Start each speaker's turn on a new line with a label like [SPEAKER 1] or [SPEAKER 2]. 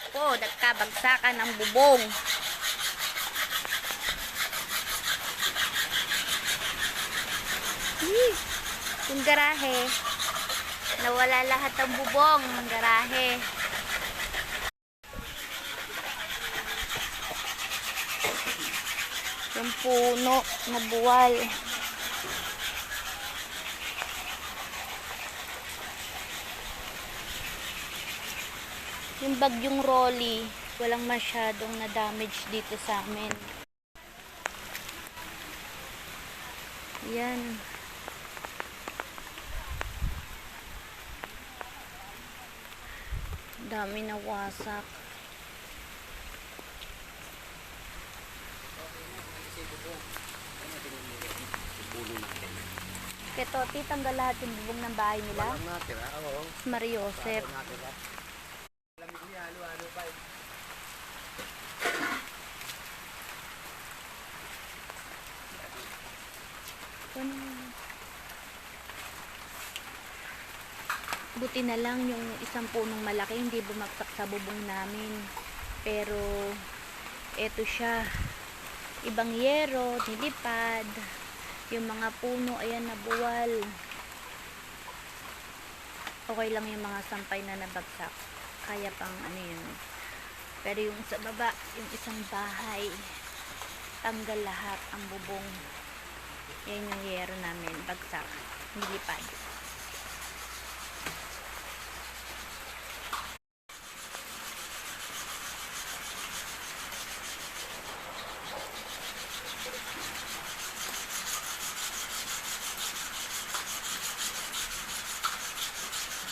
[SPEAKER 1] Po, nagkabagsakan ng bubong. Yung garahe, nawala lahat ng bubong ng garahe. Yung puno na buwal. Yung bagyong Rolly, walang masyadong na-damage dito sa amin. Yan. Dami na wasak. Kaya Toti, tanggal lahat yung bubong ng bahay nila.
[SPEAKER 2] Walang natira, oo.
[SPEAKER 1] Mariosep. Buti na lang yung isang punong malaki hindi bumagsak sa bubong namin. Pero eto siya. Ibang yero, nilipad. Yung mga puno, ayan, nabuwal. Okay lang yung mga sampay na nabagsak. Kaya pang ano yun. Pero yung sa baba, yung isang bahay, tanggal lahat ang bubong. Yan yung yero namin, bagsak, nilipad.